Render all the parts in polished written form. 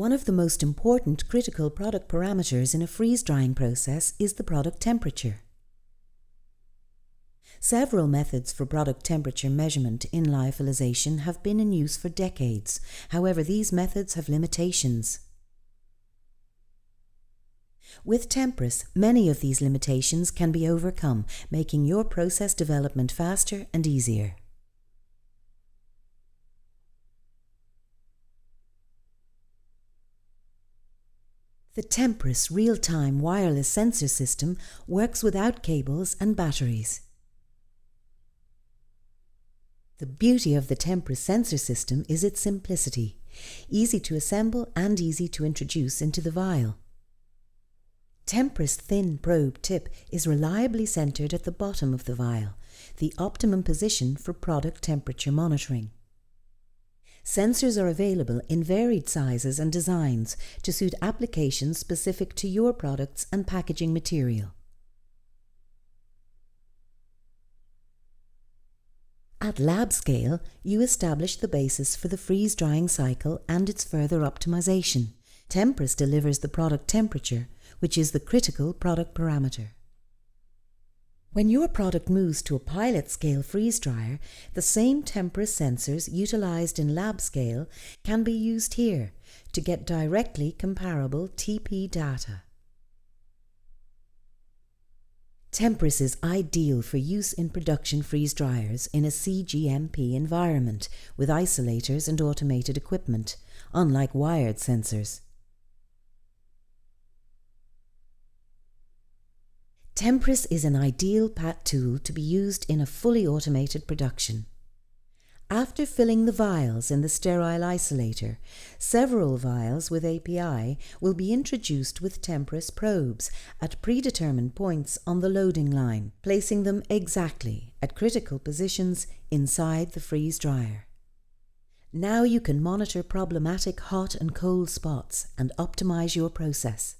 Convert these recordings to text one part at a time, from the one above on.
One of the most important critical product parameters in a freeze-drying process is the product temperature. Several methods for product temperature measurement in lyophilization have been in use for decades. However, these methods have limitations. With Tempris, many of these limitations can be overcome, making your process development faster and easier. The Tempris real-time wireless sensor system works without cables and batteries. The beauty of the Tempris sensor system is its simplicity, easy to assemble and easy to introduce into the vial. Tempris' thin probe tip is reliably centered at the bottom of the vial, the optimum position for product temperature monitoring. Sensors are available in varied sizes and designs to suit applications specific to your products and packaging material. At lab scale, you establish the basis for the freeze-drying cycle and its further optimization. Tempris delivers the product temperature, which is the critical product parameter. When your product moves to a pilot-scale freeze-dryer, the same Tempris sensors utilized in lab scale can be used here to get directly comparable TP data. Tempris is ideal for use in production freeze-dryers in a cGMP environment with isolators and automated equipment, unlike wired sensors. Tempris is an ideal PAT tool to be used in a fully automated production. After filling the vials in the sterile isolator, several vials with API will be introduced with Tempris probes at predetermined points on the loading line, placing them exactly at critical positions inside the freeze dryer. Now you can monitor problematic hot and cold spots and optimize your process.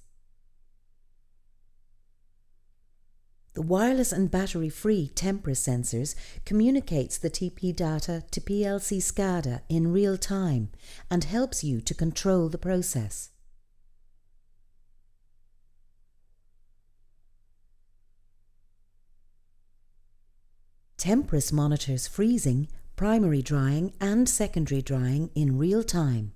The wireless and battery-free Tempris sensors communicates the TP data to PLC SCADA in real time and helps you to control the process. Tempris monitors freezing, primary drying and secondary drying in real time.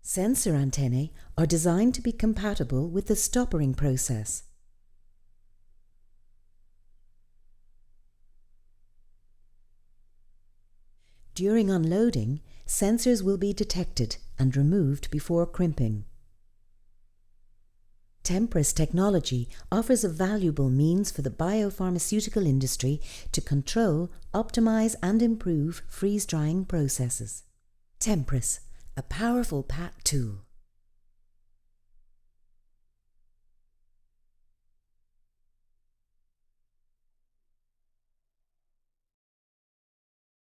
Sensor antennae are designed to be compatible with the stoppering process. During unloading, sensors will be detected and removed before crimping. Tempris technology offers a valuable means for the biopharmaceutical industry to control, optimize and improve freeze-drying processes. Tempris, a powerful PAT tool.